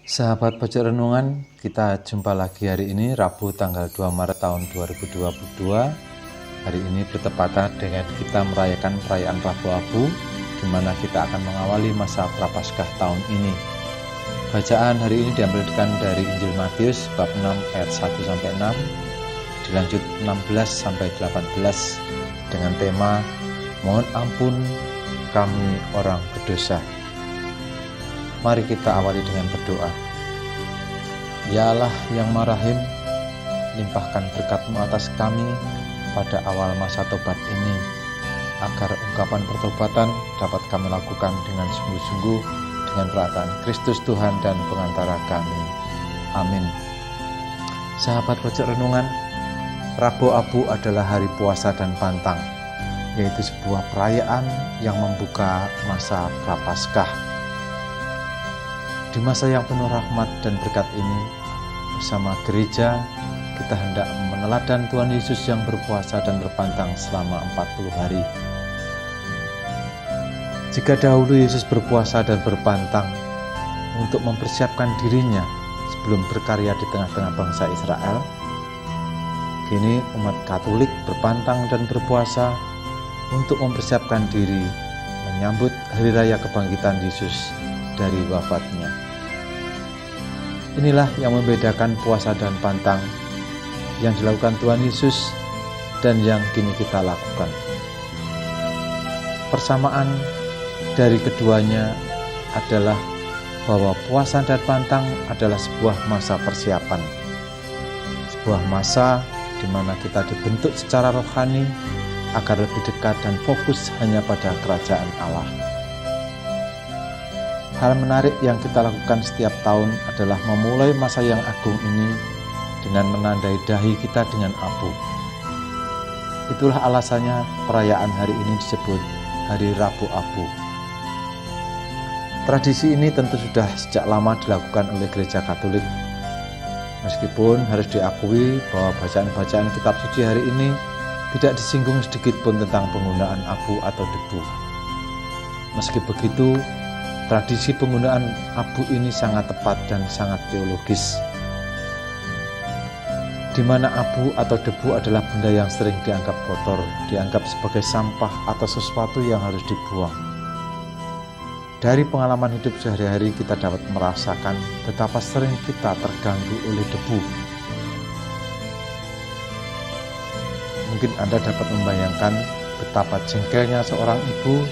Sahabat Pojok Renungan, kita jumpa lagi hari ini Rabu tanggal 2 Maret tahun 2022. Hari ini bertepatan dengan kita merayakan perayaan Rabu Abu, di mana kita akan mengawali masa Prapaskah tahun ini. Bacaan hari ini diambilkan dari Injil Matius bab 6 ayat 1-6, dilanjut 16-18 dengan tema Mohon ampun kami orang berdosa. Mari kita awali dengan berdoa. Ya Allah yang Maha Rahim, limpahkan berkat-Mu atas kami pada awal masa tobat ini, agar ungkapan pertobatan dapat kami lakukan dengan sungguh-sungguh dengan perkataan Kristus Tuhan dan pengantara kami. Amin. Sahabat Pojok Renungan, Rabu Abu adalah hari puasa dan pantang, yaitu sebuah perayaan yang membuka masa Prapaskah. Di masa yang penuh rahmat dan berkat ini, bersama gereja, kita hendak meneladan Tuhan Yesus yang berpuasa dan berpantang selama 40 hari. Jika dahulu Yesus berpuasa dan berpantang untuk mempersiapkan dirinya sebelum berkarya di tengah-tengah bangsa Israel, kini umat Katolik berpantang dan berpuasa untuk mempersiapkan diri menyambut Hari Raya Kebangkitan Yesus dari wafatnya. Inilah yang membedakan puasa dan pantang yang dilakukan Tuhan Yesus dan yang kini kita lakukan. Persamaan dari keduanya adalah bahwa puasa dan pantang adalah sebuah masa persiapan, sebuah masa di mana kita dibentuk secara rohani agar lebih dekat dan fokus hanya pada kerajaan Allah. Hal menarik yang kita lakukan setiap tahun adalah memulai masa yang agung ini dengan menandai dahi kita dengan abu. Itulah alasannya perayaan hari ini disebut Hari Rabu Abu. Tradisi ini tentu sudah sejak lama dilakukan oleh Gereja Katolik. Meskipun harus diakui bahwa bacaan-bacaan kitab suci hari ini tidak disinggung sedikit pun tentang penggunaan abu atau debu. Meski begitu, tradisi penggunaan abu ini sangat tepat dan sangat teologis, di mana abu atau debu adalah benda yang sering dianggap kotor, dianggap sebagai sampah atau sesuatu yang harus dibuang. Dari pengalaman hidup sehari-hari kita dapat merasakan betapa sering kita terganggu oleh debu. Mungkin Anda dapat membayangkan betapa jengkelnya seorang ibu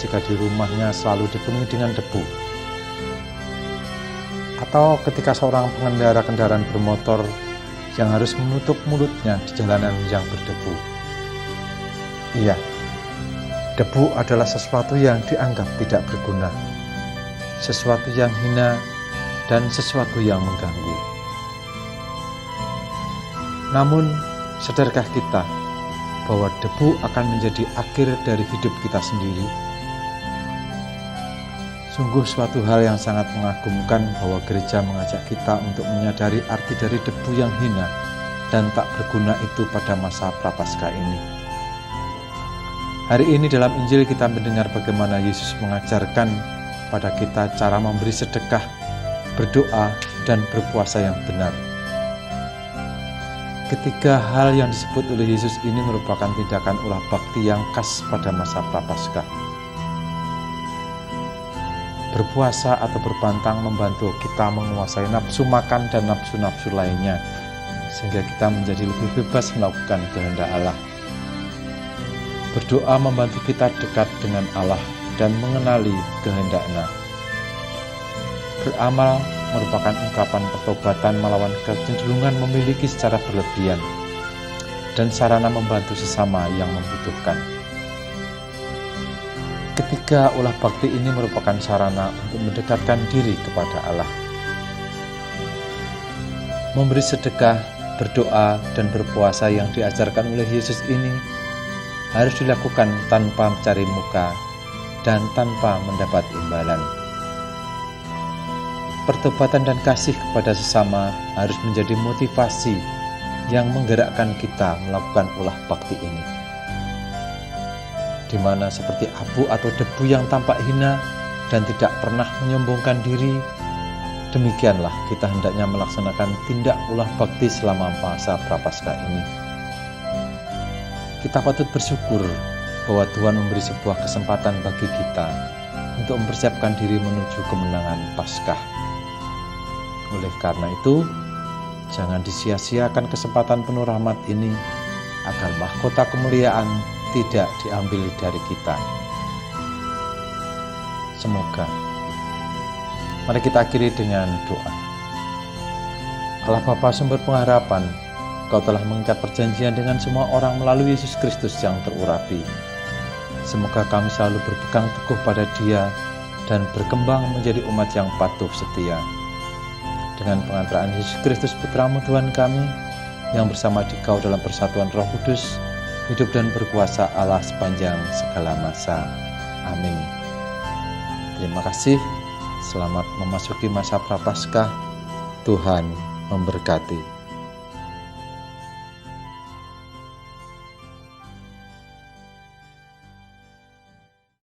jika di rumahnya selalu dipenuhi dengan debu. Atau ketika seorang pengendara kendaraan bermotor yang harus menutup mulutnya di jalanan yang berdebu. Iya, debu adalah sesuatu yang dianggap tidak berguna, sesuatu yang hina, dan sesuatu yang mengganggu. Namun, sadarkah kita bahwa debu akan menjadi akhir dari hidup kita sendiri? Sungguh suatu hal yang sangat mengagumkan bahwa gereja mengajak kita untuk menyadari arti dari debu yang hina dan tak berguna itu pada masa Prapaskah ini. Hari ini dalam Injil kita mendengar bagaimana Yesus mengajarkan pada kita cara memberi sedekah, berdoa, dan berpuasa yang benar. Ketiga hal yang disebut oleh Yesus ini merupakan tindakan ulah bakti yang khas pada masa Prapaskah. Berpuasa atau berpantang membantu kita menguasai nafsu makan dan nafsu-nafsu lainnya, sehingga kita menjadi lebih bebas melakukan kehendak Allah. Berdoa membantu kita dekat dengan Allah dan mengenali kehendak-Nya. Beramal merupakan ungkapan pertobatan melawan kecenderungan memiliki secara berlebihan dan sarana membantu sesama yang membutuhkan. Ketiga ulah bakti ini merupakan sarana untuk mendekatkan diri kepada Allah. Memberi sedekah, berdoa, dan berpuasa yang diajarkan oleh Yesus ini harus dilakukan tanpa mencari muka dan tanpa mendapat imbalan. Pertobatan dan kasih kepada sesama harus menjadi motivasi yang menggerakkan kita melakukan ulah bakti ini, di mana seperti abu atau debu yang tampak hina dan tidak pernah menyombongkan diri, Demikianlah kita hendaknya melaksanakan tindak ulah bakti selama masa Prapaskah ini. Kita patut bersyukur bahwa Tuhan memberi sebuah kesempatan bagi kita untuk mempersiapkan diri menuju kemenangan Paskah. Oleh karena itu, jangan disia-siakan kesempatan penuh rahmat ini agar mahkota kemuliaan tidak diambil dari kita. Semoga. Mari kita akhiri dengan doa. Allah Bapa sumber pengharapan, Kau telah mengikat perjanjian dengan semua orang melalui Yesus Kristus yang terurapi. Semoga kami selalu berpegang teguh pada Dia dan berkembang menjadi umat yang patuh setia. Dengan pengantaraan Yesus Kristus Putra-Mu Tuhan kami, yang bersama Dikau dalam persatuan Roh Kudus, hidup dan berkuasa Allah sepanjang segala masa. Amin. Terima kasih. Selamat memasuki masa Prapaskah. Tuhan memberkati.